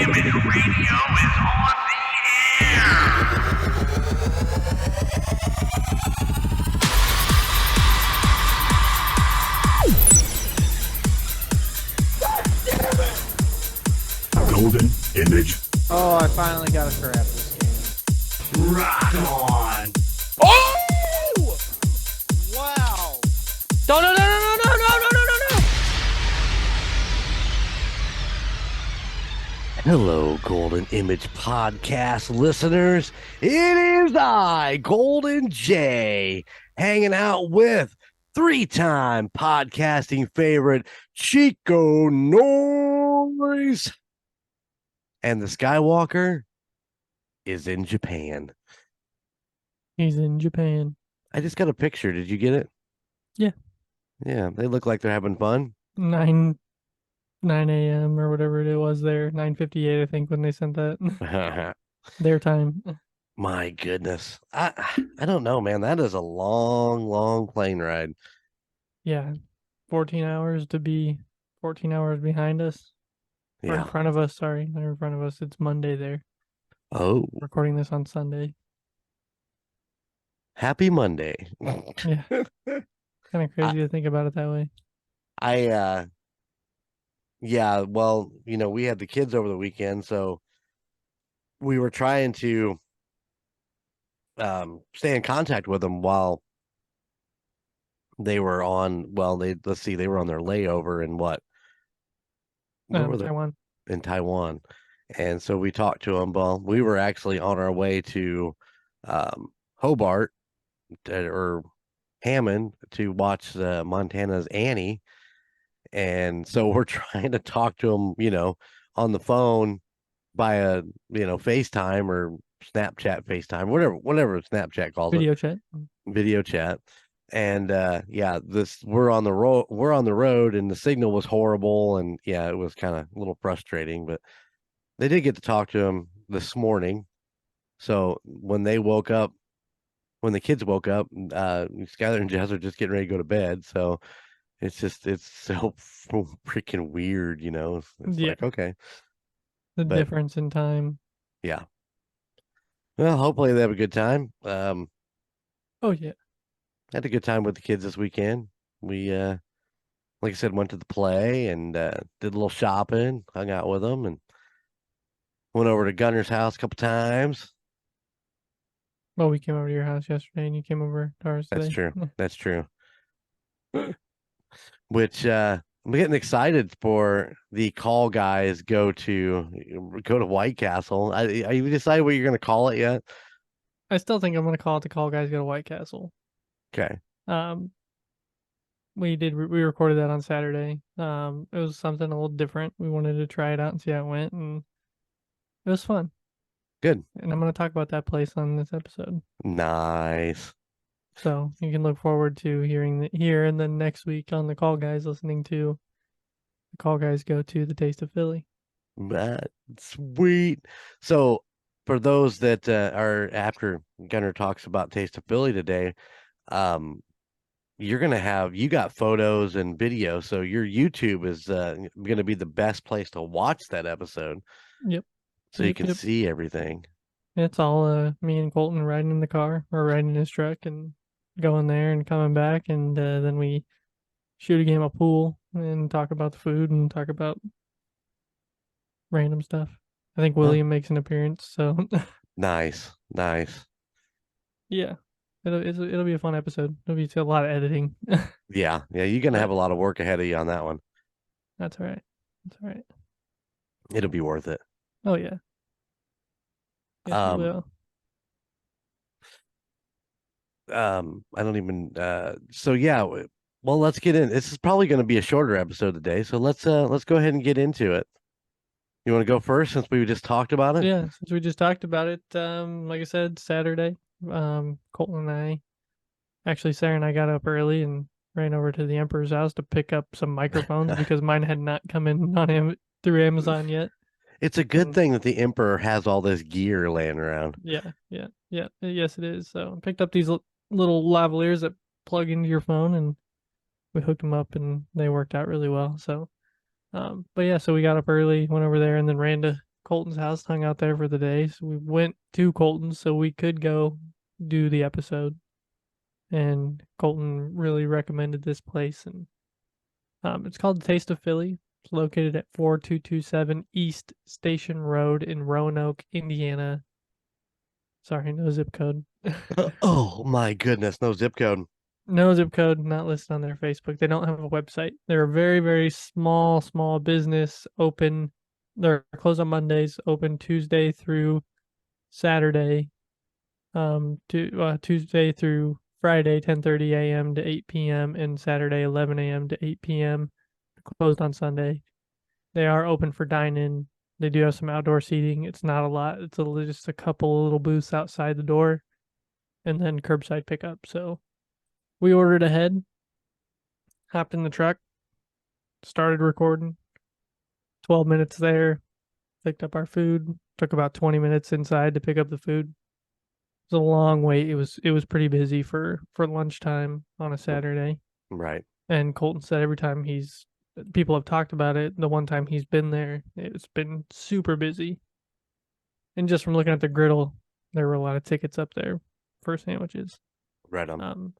Image Radio is on the air. Golden Image. Oh, I finally got to crap this game. Rock on. Oh! Wow. No, no, no, no, no, no, no, no, no, no, no. Hello, Golden Image Podcast listeners. It is I, Golden J, hanging out with three-time podcasting favorite Chico Noise. And the Skywalker is in Japan. He's in Japan. I just got a picture. Did you get it? Yeah. Yeah, they look like they're having fun. 9 a.m. or whatever it was there. 9:58, I think, when they sent that. Their time. My goodness. I don't know, man. That is a long, long plane ride. Yeah. 14 hours to be 14 hours behind us. Or in front of us, sorry. Not in front of us. It's Monday there. Oh. Recording this on Sunday. Happy Monday. Yeah. Kind of crazy to think about it that way. Yeah, well, you know, we had the kids over the weekend, so we were trying to stay in contact with them while they were on, they were on their layover in what? Where were they? Taiwan. In Taiwan. And so we talked to them. Well, we were actually on our way to Hobart or Hammond to watch Montana's Annie. And so we're trying to talk to them, you know, on the phone by a, you know, FaceTime or Snapchat FaceTime, whatever Snapchat calls Video it. chat. Video chat. And we're on the road and the signal was horrible, and yeah, it was kind of a little frustrating, but they did get to talk to him this morning. So when the kids woke up, Skyler and Jess are just getting ready to go to bed. So it's so freaking weird, you know. It's like, okay. The difference in time. Yeah. Well, hopefully they have a good time. Oh yeah. Had a good time with the kids this weekend. We, like I said, went to the play and did a little shopping, hung out with them, and went over to Gunner's house a couple times. Well, we came over to your house yesterday, and you came over to ours today. That's true. That's true. Which I'm getting excited for the call guys go to White Castle. Are you decided what you're going to call it yet? I still think I'm going to call it the Call Guys Go to White Castle. Okay. We recorded that on Saturday. It was something a little different. We wanted to try it out and see how it went, and it was fun. Good. And I'm going to talk about that place on this episode. Nice. So you can look forward to hearing here, and then next week on the Call Guys, listening to the Call Guys Go to the Taste of Philly. That's sweet. So for those that are after Gunner talks about Taste of Philly today, you got photos and video, so your YouTube is going to be the best place to watch that episode. Yep. So you can see everything. It's all me and Colton riding in the car or riding in his truck and going there and coming back, and then we shoot a game of pool and talk about the food and talk about random stuff. I think William makes an appearance, so nice. Yeah, it'll be a fun episode. It'll be a lot of editing. Yeah, you're gonna have a lot of work ahead of you on that one. That's all right. It'll be worth it. Oh yeah. Yes, it will. I don't even. So yeah. Well, let's get in. This is probably going to be a shorter episode today, so let's go ahead and get into it. You want to go first since we just talked about it? Yeah, since we just talked about it. Like I said, Saturday. Colton and I, actually, Sarah and I got up early and ran over to the Emperor's house to pick up some microphones because mine had not come in on him through Amazon yet. It's a good thing that the Emperor has all this gear laying around. Yeah. Yes, it is. So I picked up these little lavaliers that plug into your phone, and we hooked them up, and they worked out really well. So, but yeah, so we got up early, went over there, and then ran to Colton's house, hung out there for the day. So we went to Colton's so we could go do the episode. And Colton really recommended this place, and it's called the Taste of Philly. It's located at 4227 East Station Road in Roanoke, Indiana. Sorry, no zip code. Oh my goodness, no zip code. No zip code, not listed on their Facebook. They don't have a website. They're a very, very small business. Open. They're closed on Mondays. Open Tuesday through Saturday. Tuesday through Friday, 10:30 a.m. to 8 p.m. and Saturday, 11 a.m. to 8 p.m. Closed on Sunday. They are open for dine-in. They do have some outdoor seating. It's not a lot. It's just a couple of little booths outside the door, and then curbside pickup. So we ordered ahead, hopped in the truck, started recording. 12 minutes there, picked up our food. Took about 20 minutes inside to pick up the food. It was a long wait. It was pretty busy for lunchtime on a Saturday. Right. And Colton said every time people have talked about it, the one time he's been there, it's been super busy. And just from looking at the griddle, there were a lot of tickets up there for sandwiches. Right on.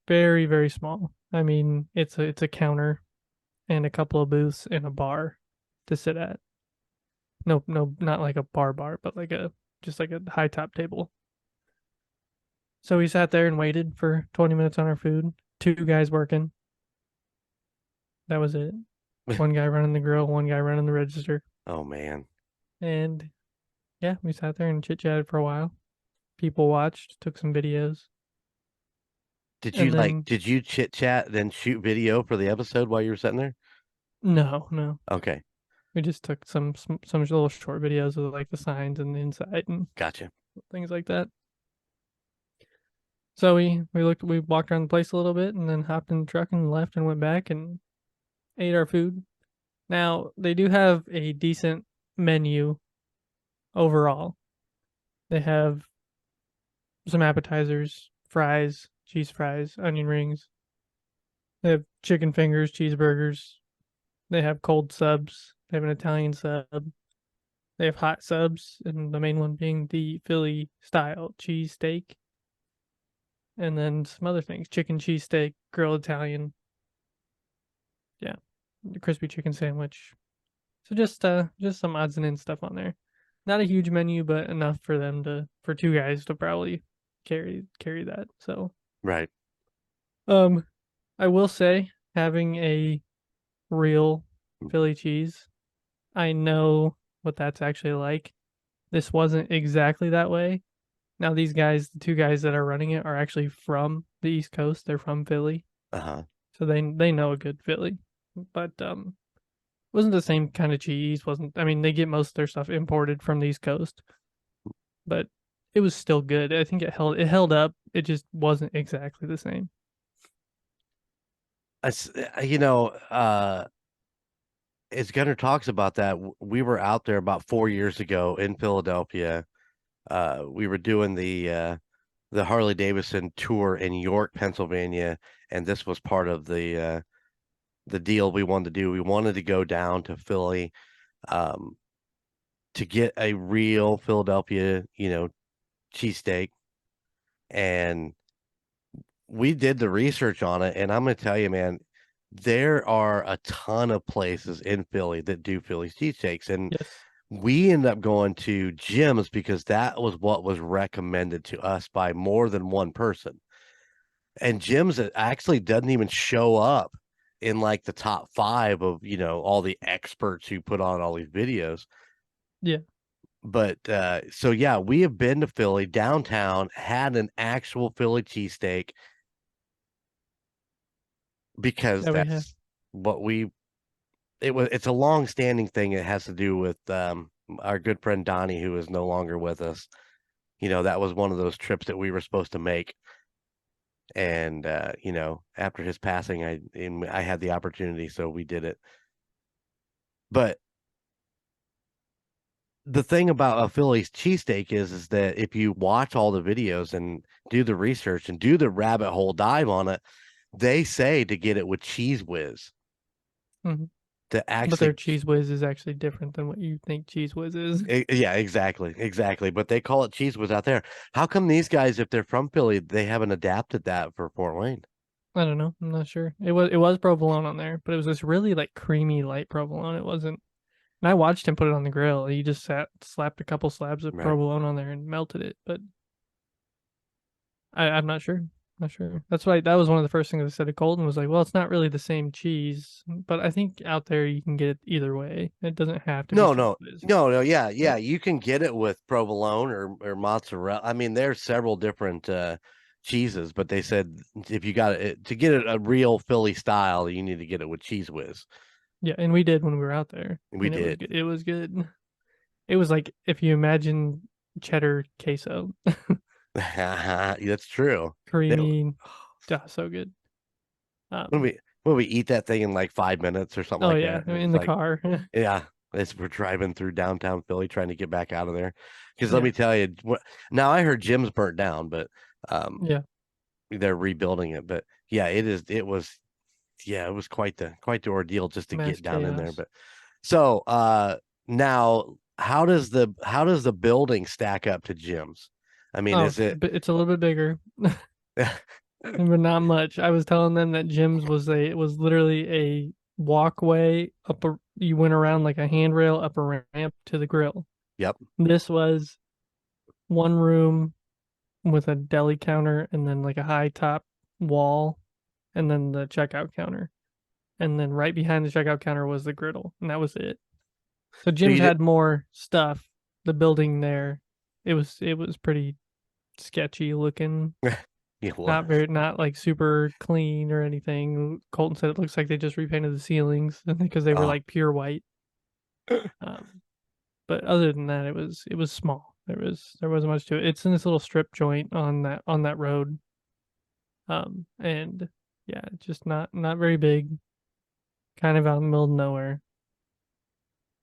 Very, very small. I mean, it's a counter and a couple of booths and a bar to sit at. No, not like a bar, but like just like a high top table. So we sat there and waited for 20 minutes on our food. 2 guys working. That was it. One guy running the grill, one guy running the register. Oh man. And yeah, we sat there and chit-chatted for a while. People watched, took some videos. Did you chit chat then shoot video for the episode while you were sitting there? No. Okay. We just took some little short videos of like the signs and the inside and Gotcha. things like that. So we walked around the place a little bit and then hopped in the truck and left and went back and ate our food. Now, they do have a decent menu overall. They have some appetizers, fries, cheese fries, onion rings. They have chicken fingers, cheeseburgers. They have cold subs. They have an Italian sub. They have hot subs, and the main one being the Philly style cheese steak. And then some other things: chicken cheesesteak, grilled Italian. Yeah, the crispy chicken sandwich. So just some odds and ends stuff on there. Not a huge menu, but enough for them for 2 guys to probably carry that. So Right. I will say, having a real Philly cheese, I know what that's actually like. This wasn't exactly that way. Now these guys, the 2 guys that are running it, are actually from the East Coast. They're from Philly. Uh-huh. So they know a good Philly. But wasn't the same kind of cheese, I mean, they get most of their stuff imported from the East Coast. But it was still good. I think it held up. It just wasn't exactly the same. As Gunner talks about that, we were out there about 4 years ago in Philadelphia. We were doing the Harley Davidson tour in York, Pennsylvania, and this was part of the deal we wanted to do. We wanted to go down to Philly to get a real Philadelphia, cheesesteak, and we did the research on it. And I'm going to tell you, man, there are a ton of places in Philly that do Philly cheesesteaks, and Yes. we ended up going to Jim's because that was what was recommended to us by more than one person. And Jim's actually doesn't even show up in like the top 5 of, all the experts who put on all these videos. Yeah. But so yeah, we have been to Philly downtown, had an actual Philly cheesesteak because Yeah, we have. that's what it's a long standing thing. It has to do with our good friend Donnie, who is no longer with us. That was one of those trips that we were supposed to make. And after his passing, I had the opportunity, so we did it. But the thing about a Philly's cheesesteak is that if you watch all the videos and do the research and do the rabbit hole dive on it, they say to get it with Cheese Whiz. Mhm. to But actually their cheese whiz is actually different than what you think cheese whiz is. Yeah, exactly. But they call it cheese whiz out there. How come these guys, if they're from Philly, they haven't adapted that for Fort Wayne? I don't know. I'm not sure. It was provolone on there, but it was this really like creamy light provolone. It wasn't. And I watched him put it on the grill. He just slapped a couple slabs of Right. provolone on there and melted it. But I'm not sure. Not sure. That's why that was one of the first things I said to Colton was like, well, it's not really the same cheese, but I think out there you can get it either way. It doesn't have to be No, cheese no, whiz. no. Yeah. You can get it with provolone or mozzarella. I mean, there's several different cheeses, but they said if you got it to get it a real Philly style, you need to get it with cheese whiz. Yeah, and we did when we were out there. We and did. It was good. It was like if you imagine cheddar queso, That's true. creamy, so good. When we eat that thing in like 5 minutes or something Oh like yeah, that. in It's the like, car. yeah, as we're driving through downtown Philly trying to get back out of there. Because let Yeah. me tell you, now I heard Jim's burnt down, but Yeah, they're rebuilding it. But yeah, it was quite the ordeal just to mass get down in there. chaos. But so now how does the building stack up to Jim's? I mean, Oh, is it but it's a little bit bigger, but not much. I was telling them that Jim's was literally a walkway up a. You went around like a handrail up a ramp to the grill. Yep. This was one room with a deli counter and then like a high top wall and then the checkout counter. And then right behind the checkout counter was the griddle, and that was it. So Jim's you did- had more stuff. The building there, it was pretty sketchy looking. Yeah, well, Not like super clean or anything. Colton said it looks like they just repainted the ceilings because they were oh, like pure white. But other than that, it was small. There wasn't much to it. It's in this little strip joint on that road. And yeah, just not very big. Kind of out in the middle of nowhere,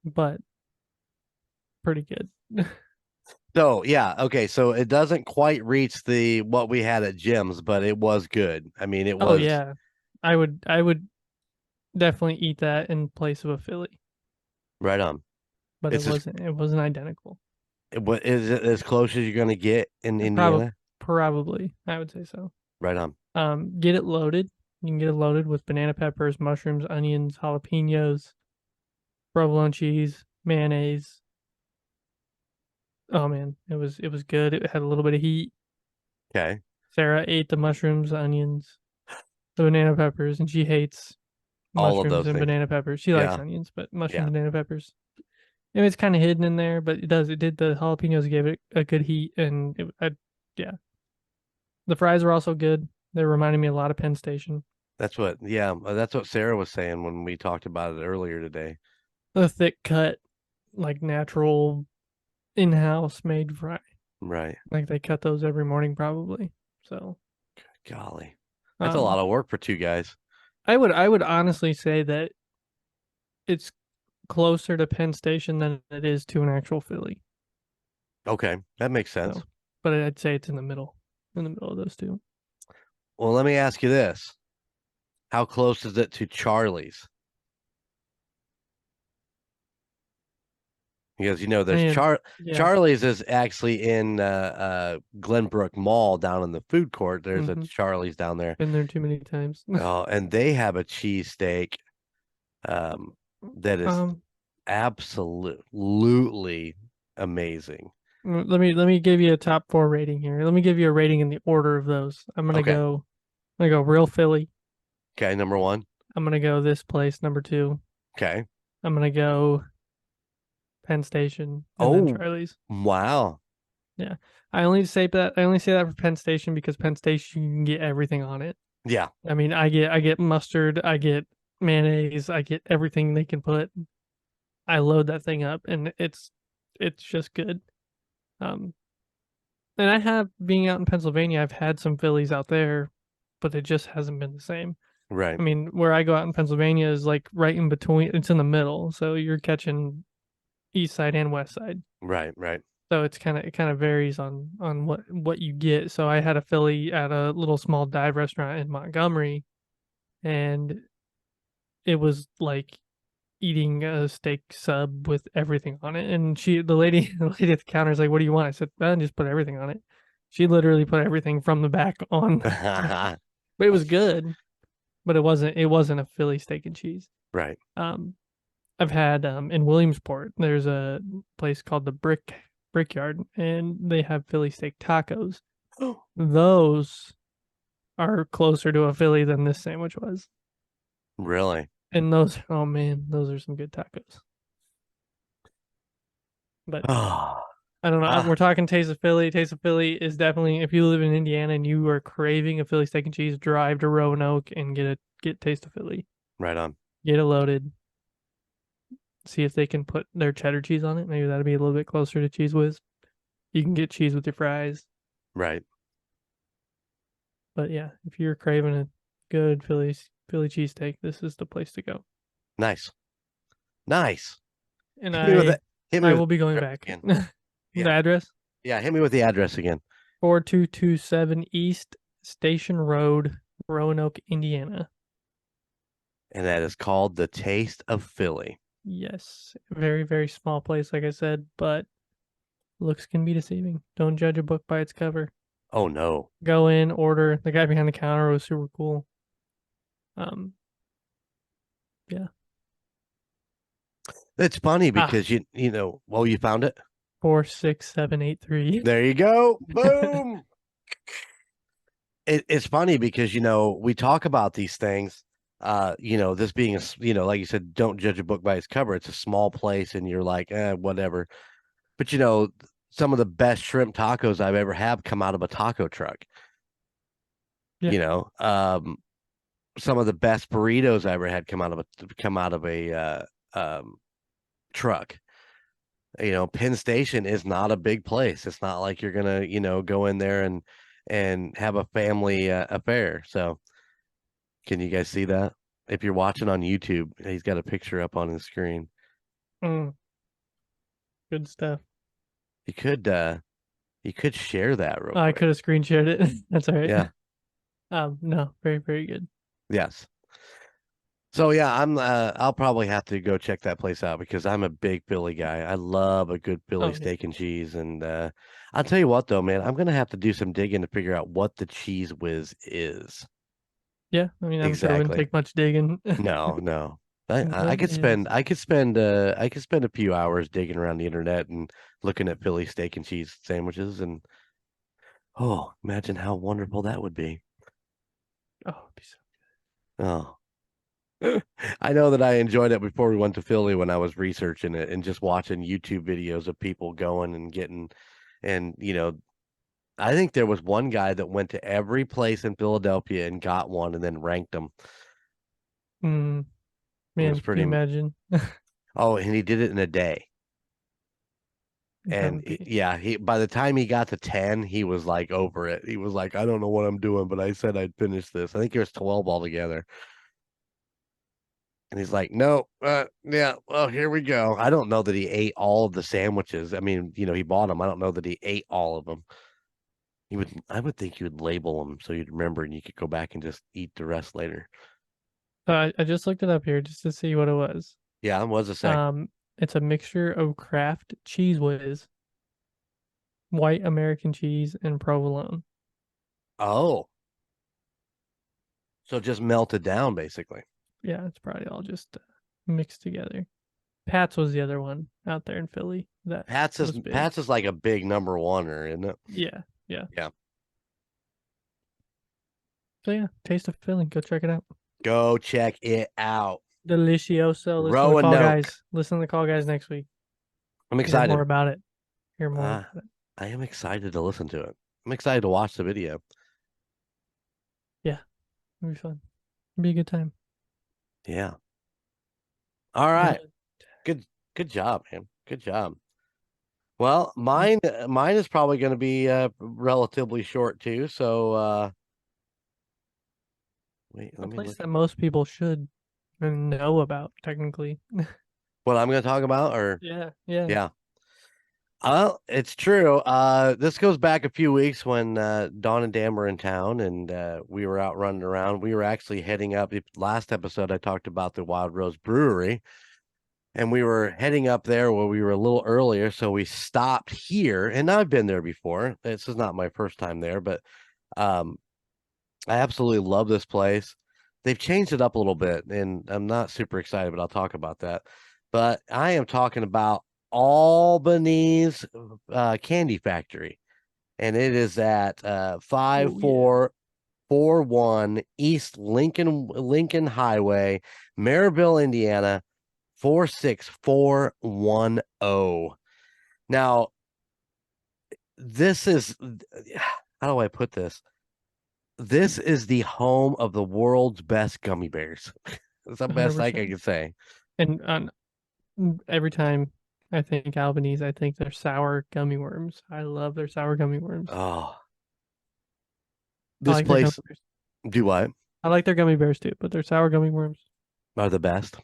but pretty good. so yeah, okay. So it doesn't quite reach the what we had at Jim's, but it was good. I mean, it Oh was yeah, I would definitely eat that in place of a Philly, right on. but It's it wasn't identical. what is it as close as you're gonna get in Indiana? Probably I would say so. Right on. Get it loaded. You can get it loaded with banana peppers, mushrooms, onions, jalapenos, provolone cheese, mayonnaise. Oh man, it was good. It had a little bit of heat. Okay. Sarah ate the mushrooms, onions, the banana peppers, and she hates All of mushrooms those and things. banana peppers. She likes Yeah. onions, but mushroom Yeah. and banana peppers. I mean, it's kind of hidden in there, but it does. It did the jalapenos gave it a good heat, and yeah. The fries were also good. They reminded me a lot of Penn Station. That's what Sarah was saying when we talked about it earlier today. The thick cut, like natural, in-house made fry. Right. Like they cut those every morning, probably. So, Golly. That's a lot of work for two guys. I would honestly say that it's closer to Penn Station than it is to an actual Philly. Okay. That makes sense. So, but I'd say it's in the middle of those two. Well, let me ask you this. How close is it to Charlie's? Because there's Yeah. Charlie's is actually in Glenbrook Mall down in the food court. There's a Charlie's down there. Been there too many times. Oh, and they have a cheesesteak that is absolutely amazing. Let me give you a top 4 rating here. Let me give you a rating in the order of those. I'm gonna go real Philly. Okay, number 1. I'm gonna go this place, number 2. Okay. I'm gonna go Penn Station and then Charlie's. Wow. Yeah. I only say that for Penn Station because Penn Station you can get everything on it. Yeah. I mean, I get mustard, I get mayonnaise, I get everything they can put. I load that thing up and it's just good. And I have, being out in Pennsylvania, I've had some Phillies out there, but it just hasn't been the same. Right. I mean, where I go out in Pennsylvania is like right in between. It's in the middle, so you're catching east side and west side. Right. So it kind of varies on what you get. So I had a Philly at a little small dive restaurant in Montgomery, and it was like eating a steak sub with everything on it, and the lady the lady at the counter is like, "What do you want?" I said, "Just put everything on it." She literally put everything from the back on, but it was good. But it wasn't a Philly steak and cheese. Right. I've had in Williamsport. There's a place called the Brickyard, and they have Philly steak tacos. Those are closer to a Philly than this sandwich was. Really? And those, oh man, those are some good tacos. But Oh, I don't know. ah, We're talking Taste of Philly. Taste of Philly is definitely, if you live in Indiana and you are craving a Philly steak and cheese, drive to Roanoke and get Taste of Philly. right on. Get it loaded. See if they can put their cheddar cheese on it. Maybe that'll be a little bit closer to Cheese Whiz. You can get cheese with your fries. Right. But yeah, if you're craving a good Philly cheesesteak, this is the place to go. Nice. Nice. And Hit me with it. Hit me I with will be going the back. address The Yeah. address? Yeah, hit me with the address again. 4227 East Station Road, Roanoke, Indiana. And that is called the Taste of Philly. Yes, very, very small place, like I said, but looks can be deceiving. Don't judge a book by its cover. Oh no. Go in, order. The guy behind the counter was super cool. Yeah. It's funny because you know, well, you found it. 46783. There you go. Boom. It's funny because we talk about these things. This being like you said, don't judge a book by its cover. It's a small place, and you're like, whatever. But some of the best shrimp tacos I've ever had come out of a taco truck. Yeah. Some of the best burritos I ever had come out of a truck. Penn Station is not a big place. It's not like you're gonna go in there and have a family affair. So, can you guys see that? If you're watching on YouTube, he's got a picture up on his screen. Good stuff. You could share that real I quick. could have screen shared it. That's all right. Yeah. No, very, very good. Yes. So yeah, I'll probably have to go check that place out because I'm a big Philly guy. I love a good Philly Yeah. steak and cheese. And I'll tell you what though, man, I'm gonna have to do some digging to figure out what the Cheese Whiz is. Yeah, I mean, I'm sure it wouldn't Exactly. take much digging. No. I What could is- spend a few hours digging around the internet and looking at Philly steak and cheese sandwiches and imagine how wonderful that would be. Oh, it'd be so Oh. I know that I enjoyed it before we went to Philly when I was researching it and just watching YouTube videos of people going and getting, and I think there was one guy that went to every place in Philadelphia and got one and then ranked them. Man, was can pretty. you imagine? Oh, and he did it in a day. That And would be he by the time he got to 10, he was like over it. He was like, I don't know what I'm doing, but I said I'd finish this. I think there was 12 altogether. And he's like, no, yeah, well, here we go. I don't know that he ate all of the sandwiches. I mean, he bought them. I don't know that he ate all of them. I would think you would label them so you'd remember and you could go back and just eat the rest later. I just looked it up here just to see what it was. Yeah, it was a second. It's a mixture of Kraft Cheese Whiz, white American cheese, and provolone. Oh, so just melted down basically. Yeah, it's probably all just mixed together. Pat's was the other one out there in Philly. Pat's is like a big number oneer, isn't it? Yeah. Yeah. So yeah, Taste of Philly. Go check it out. Go check it out. Delicioso. Listen to the Roanoke. Call Guys. Listen to the Call Guys next week. I'm excited. Hear more about it. About it. I am excited to listen to it. I'm excited to watch the video. Yeah, it'll be fun. It'll be a good time. Yeah. All right. Good job, man. Good job. Well, mine is probably going to be relatively short too. So wait, A let me place look. that most people should know about, technically. What I'm going to talk about, or Yeah. Well, it's true. This goes back a few weeks when Dawn and Dan were in town and we were out running around. We were actually heading up. Last episode, I talked about the Wild Rose Brewery. And we were heading up there where we were a little earlier, so we stopped here. And I've been there before. This is not my first time there, but um, I absolutely love this place. They've changed it up a little bit, and I'm not super excited, but I'll talk about that. But I am talking about Albanese Candy Factory, and it is at Oh, yeah. 5441 East Lincoln Highway, Maryville, Indiana 46410. Now, this is how do I put this? This is the home of the world's best gummy bears. That's the best I 100%. can say. And every time I think Albanese, I think they're sour gummy worms. I love their sour gummy worms. Oh, I this like their gummy place, bears. do what? I like their gummy bears too, but their sour gummy worms, Are the best.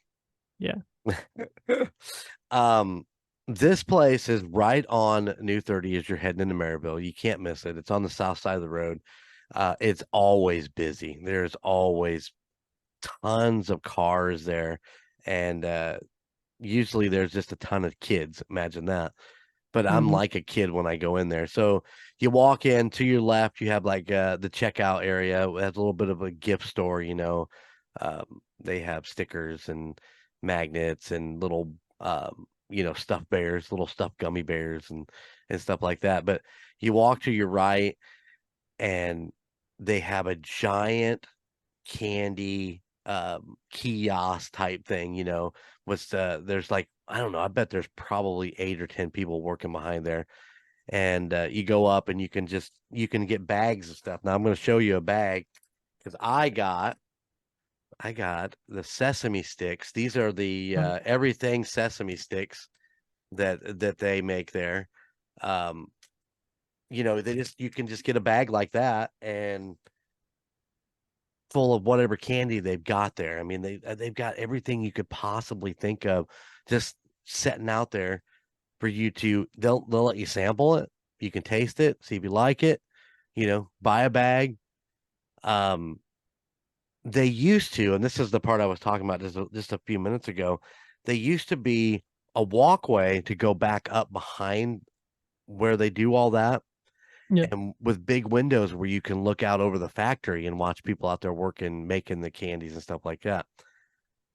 yeah. um, this place is right on New 30 as you're heading into Maryville. You can't miss it. It's on the south side of the road. It's always busy. There's always tons of cars there, and usually there's just a ton of kids. Imagine that. But I'm Hmm. like a kid when I go in there. So you walk in, to your left, you have like the checkout area. It has a little bit of a gift store, they have stickers and magnets and little stuffed bears, little stuffed gummy bears and stuff like that. But you walk to your right and they have a giant candy kiosk type thing, there's like, I don't know, I bet there's probably 8 or 10 people working behind there. And you go up and you can get bags of stuff. Now I'm going to show you a bag because I got the sesame sticks. These are the Oh, everything sesame sticks that they make there. Um, you can just get a bag like that and full of whatever candy they've got there. I mean, they've got everything you could possibly think of just setting out there for you to. They'll let you sample it. You can taste it, see if you like it. Buy a bag. Um, they used to, and this is the part I was talking about just a few minutes ago. They used to be a walkway to go back up behind where they do all that, yeah. and with big windows where you can look out over the factory and watch people out there working, making the candies and stuff like that.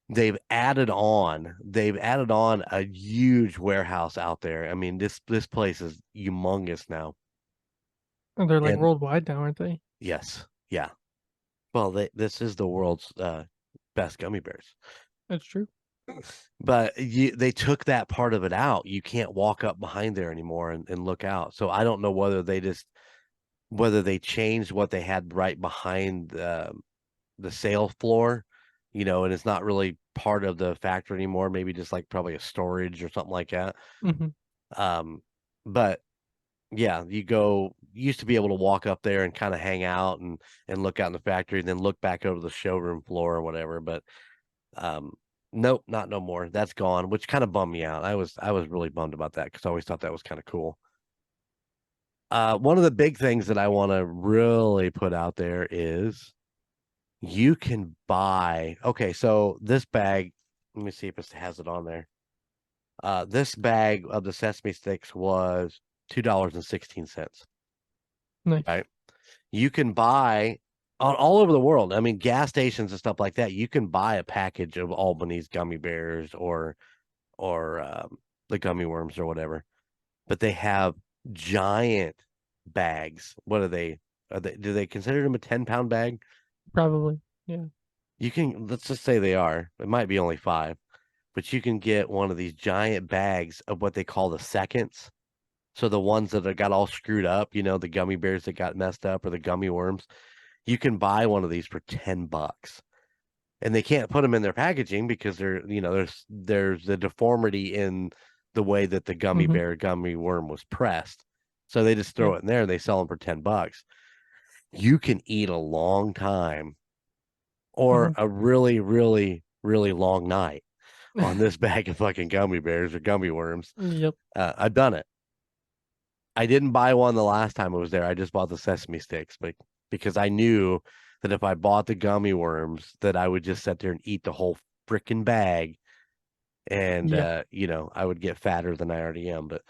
They've added on a huge warehouse out there. I mean, this place is humongous now. And they're like And worldwide now, aren't they? yes, yeah. Well, this is the world's best gummy bears. That's true. But they took that part of it out. You can't walk up behind there anymore and look out. So I don't know whether they changed what they had right behind the sales floor, and it's not really part of the factory anymore. Maybe just like probably a storage or something like that. Hmm. Um, but yeah, used to be able to walk up there and kind of hang out and look out in the factory and then look back over the showroom floor or whatever. But um, nope, not no more. That's gone, which kind of bummed me out. I was really bummed about that because I always thought that was kind of cool. One of the big things that I want to really put out there is you can buy. Okay, so this bag, let me see if it has it on there. This bag of the sesame sticks was $2.16. Nice. Right? You can buy all over the world. I mean, gas stations and stuff like that. You can buy a package of Albanese gummy bears or the gummy worms or whatever. But they have giant bags. What are they? Do they consider them a 10-pound bag? Probably. Yeah. Let's just say they are. It might be only 5, but you can get one of these giant bags of what they call the seconds. So the ones that have got all screwed up, the gummy bears that got messed up or the gummy worms, you can buy one of these for $10. And they can't put them in their packaging because there's the deformity in the way that the Hmm. gummy worm was pressed. So they just Yeah. throw it in there and they sell them for $10. You can eat a long time or Hmm. a really, really, really long night on this bag of fucking gummy bears or gummy worms. Yep. I've done it. I didn't buy one the last time I was there. I just bought the sesame sticks, but because I knew that if I bought the gummy worms, that I would just sit there and eat the whole freaking bag and Yeah. I would get fatter than I already am. But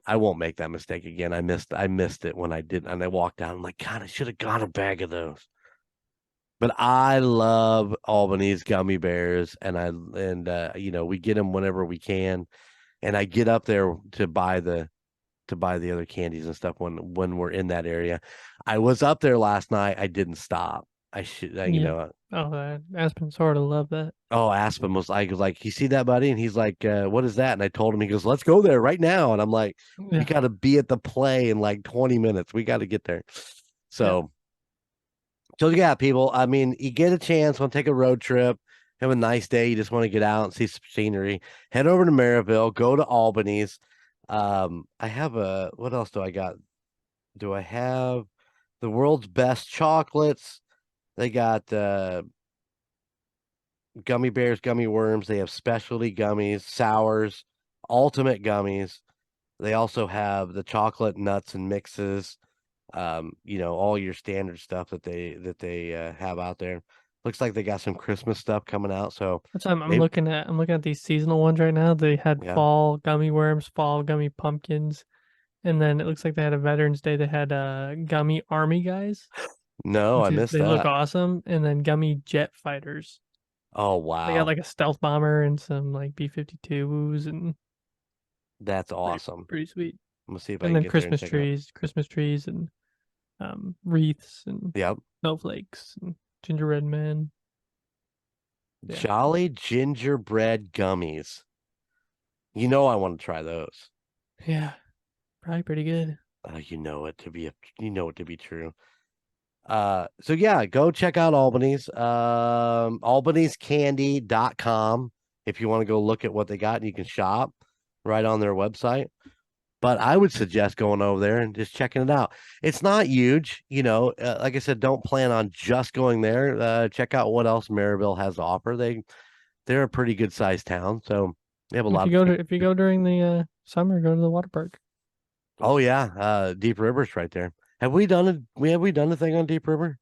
I won't make that mistake again. I missed it when I did, and I walked out. I'm like, God, I should have got a bag of those. But I love Albanese gummy bears, and we get them whenever we can, and I get up there to buy the other candies and stuff when we're in that area. I was up there last night. I didn't stop. I should, Yeah. Oh, Aspen sort of love that. Oh, Aspen was like, you see that, buddy? And he's like, what is that? And I told him, he goes, let's go there right now. And I'm like, we Yeah. got to be at the play in like 20 minutes. We got to get there. Yeah. So yeah, people, I mean, you get a chance, want to take a road trip, have a nice day. You just want to get out and see some scenery. Head over to Maryville, go to Albany's. I have what else do I got? Do I have the world's best chocolates? They got, gummy bears, gummy worms. They have specialty gummies, sours, ultimate gummies. They also have the chocolate nuts and mixes. All your standard stuff that they have out there. Looks like they got some Christmas stuff coming out. So That's what I'm maybe, looking at. I'm looking at these seasonal ones right now. They had yeah. fall gummy worms, fall gummy pumpkins, and then it looks like they had a Veterans Day. They had gummy army guys, No, I which is missed they look that. awesome, and then gummy jet fighters. Oh They got wow, like a stealth bomber and some like B-52s, and that's pretty awesome. pretty sweet. I'm gonna see if I And can then get there and check it out. Christmas trees, and wreaths and Yep, snowflakes and gingerbread men. Yeah, Jolly gingerbread gummies. I want to try those. yeah, probably pretty good. You know it to be true. So yeah, go check out Albany's, albanescandy.com if you want to go look at what they got, and you can shop right on their website. But I would suggest going over there and just checking it out. It's not huge, like I said, don't plan on just going there. Check out what else Maryville has to offer. They're a pretty good sized town, so they have a lot of things. If you go during the summer, go to the water park. Oh yeah, Deep River's right there. Have we done a thing on Deep River?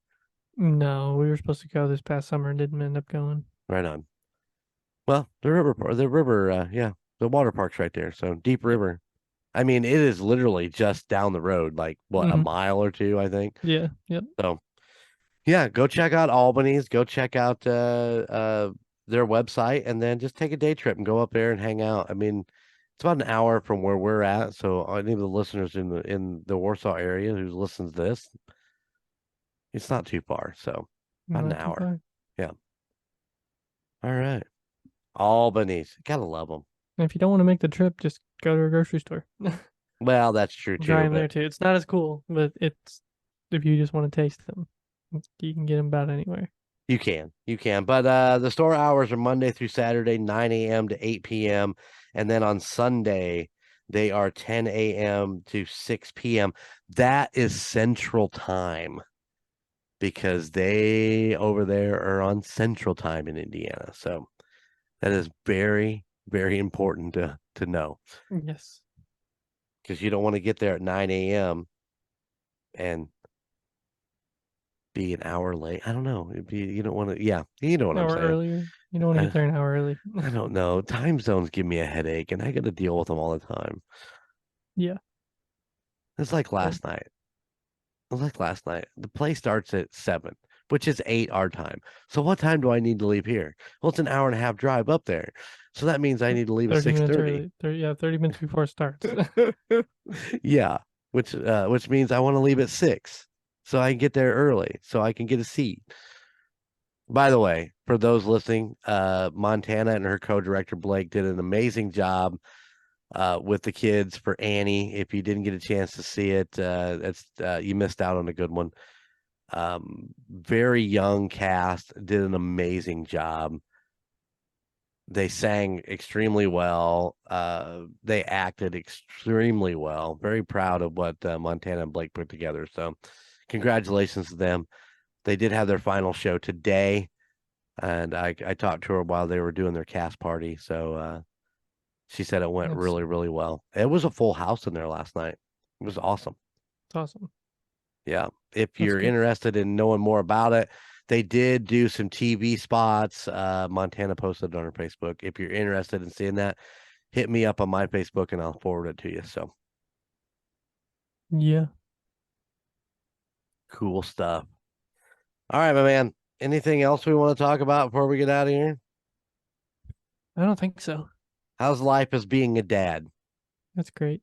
No, we were supposed to go this past summer and didn't end up going. Right on. Well, yeah, the water park's right there. So Deep Yep. River. I mean, it is literally just down the road, like what, a Hmm. mile or two, I think. Yeah. Yep. So yeah, go check out Albany's, go check out their website, and then just take a day trip and go up there and hang out. I mean, it's about an hour from where we're at. So any of the listeners in the Warsaw area who listens to this, it's not too far. So about an Not too hour. far. Yeah. All right. Albany's. Gotta love them. And if you don't want to make the trip, just go to a grocery store. Well, that's true Try too, them there but too. It's not as cool, but it's if you just want to taste them, you can get them about anywhere. you can. You can. But the store hours are Monday through Saturday, 9 a.m. to 8 p.m. And then on Sunday, they are 10 a.m. to 6 p.m. That is Central Time because they over there are on Central Time in Indiana. So that is very, very important to know Yes. because you don't want to get there at 9 a.m. and be an hour late. I don't know. You don't want to, yeah, you know what An I'm hour saying. earlier. You don't want to Uh, get there an hour early. I don't know. Time zones give me a headache and I got to deal with them all the time. Yeah. It's like last night. The play starts at 7, which is 8 our time. So what time do I need to leave here? Well, it's an hour and a half drive up there. So that means I need to leave at 30 minutes 6:30. early. 30 minutes before it starts. Yeah, which means I want to leave at 6 so I can get there early so I can get a seat. By the way, for those listening, Montana and her co-director Blake did an amazing job with the kids for Annie. If you didn't get a chance to see it, you missed out on a good one. Very young cast, did an amazing job. They sang extremely well. They acted extremely well. Very proud of what Montana and Blake put together. So, congratulations to them. They did have their final show today, and I talked to her while they were doing their cast party. So she said it went That's really, really well. It was a full house in there last night. It was awesome. awesome. Yeah. If That's you're good. interested in knowing more about it, They did do some TV spots. Montana posted on her Facebook. If you're interested in seeing that, hit me up on my Facebook and I'll forward it to you. So Yeah. cool stuff. All right, my man. Anything else we want to talk about before we get out of here? I don't think so. How's life as being a dad? That's great.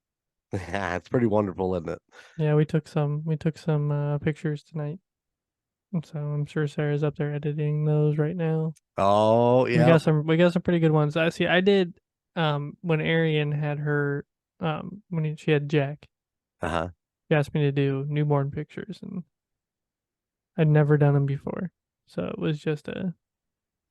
It's pretty wonderful, isn't it? Yeah, we took some pictures tonight. And so I'm sure Sarah's up there editing those right now. Oh, yeah. We got some pretty good ones. I did when Arian had her she had Jack. Uh-huh. He asked me to do newborn pictures, and I'd never done them before. So it was just a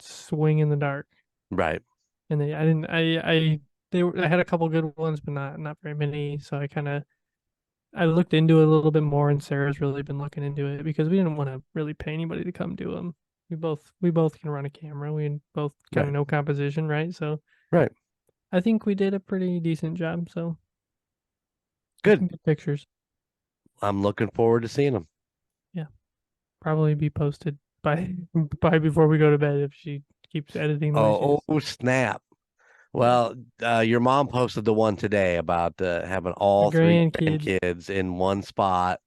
swing in the dark. Right. And I had a couple good ones, but not very many. So I looked into it a little bit more, and Sarah's really been looking into it because we didn't want to really pay anybody to come do them. We both can run a camera. We both kind of know composition, right? So right. I think we did a pretty decent job. So good pictures. I'm looking forward to seeing them. Yeah, probably be posted by before we go to bed if she keeps editing. Oh snap! Well, your mom posted the one today about having all three grandkids in one spot,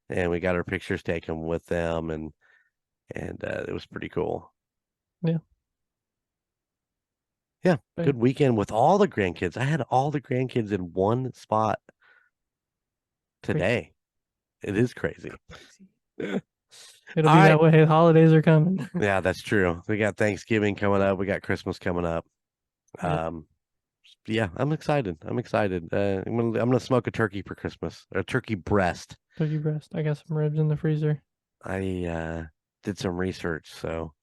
and we got our pictures taken with them, and it was pretty cool. Yeah. Yeah, good weekend with all the grandkids. I had all the grandkids in one spot today. It is crazy. It'll be that way. Holidays are coming. Yeah, that's true. We got Thanksgiving coming up. We got Christmas coming up. Yeah, I'm excited. I'm gonna smoke a turkey for Christmas. A turkey breast. Turkey breast. I got some ribs in the freezer. I did some research. So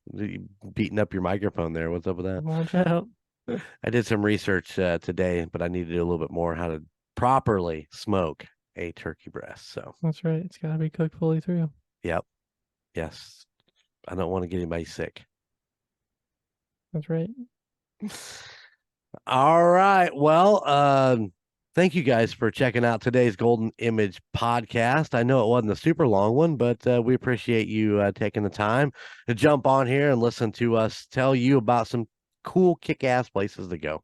beating up your microphone there. What's up with that? Watch out. I did some research today, but I need to do a little bit more how to properly smoke a turkey breast. So that's right. It's got to be cooked fully through. Yep. Yes. I don't want to get anybody sick. That's right. All right. Well, thank you guys for checking out today's Golden Image podcast. I know it wasn't a super long one, but we appreciate you taking the time to jump on here and listen to us tell you about some cool kick-ass places to go.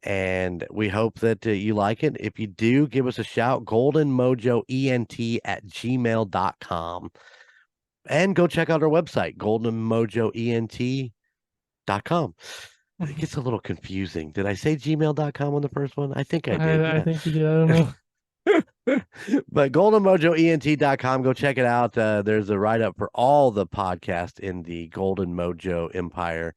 And we hope that you like it. If you do, give us a shout, goldenmojoent@gmail.com. And go check out our website, goldenmojoent.com. It gets a little confusing. Did I say gmail.com on the first one? I think I did. I think you did. I don't know. But goldenmojoent.com, go check it out. There's a write-up for all the podcasts in the Golden Mojo Empire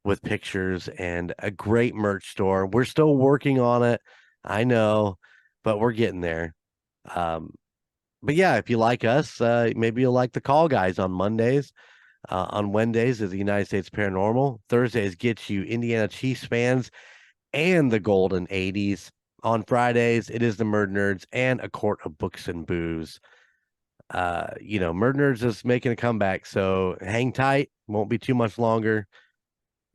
with pictures and a great merch store. We're still working on it. I know, but we're getting there. But yeah, if you like us, maybe you'll like the Call Guys on Mondays. On Wednesdays is the United States Paranormal. Thursdays gets you Indiana Chiefs fans and the Golden 80s. On Fridays, it is the MurdNerds and a quart of books and booze. MurdNerds is making a comeback, so hang tight. Won't be too much longer.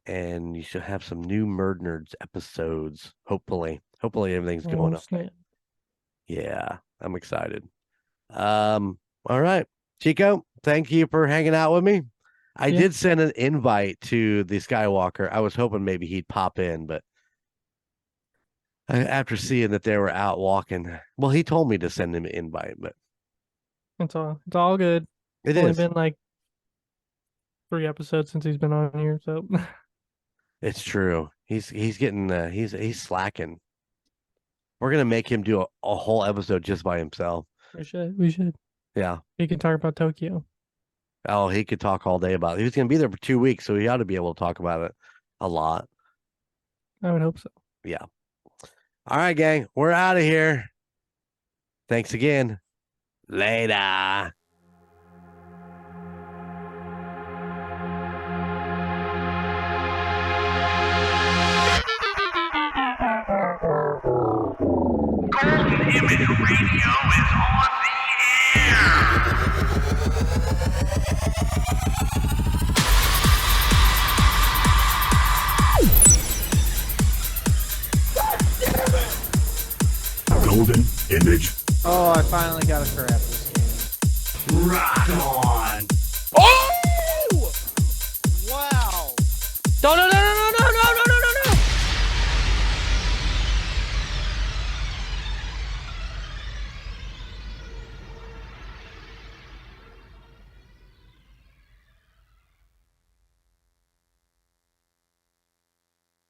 And you should have some new MurdNerds episodes. Hopefully everything's going up. Yeah, I'm excited. All right, Chico, thank you for hanging out with me. I did send an invite to the Skywalker. I was hoping maybe he'd pop in, but after seeing that they were out walking, well, he told me to send him an invite, but it's all good. It's only been like 3 episodes since he's been on here, so it's true. He's getting he's slacking. We're gonna make him do a whole episode just by himself. We should. Yeah. He can talk about Tokyo. Oh, he could talk all day about it. He was gonna be there for 2 weeks, so he ought to be able to talk about it a lot. I would hope so. Yeah. All right, gang. We're out of here. Thanks again. Later. Golden Image Radio is on the air. Golden Image. Oh, I finally got a crap this game. Rock on. Oh! No, no, no, no,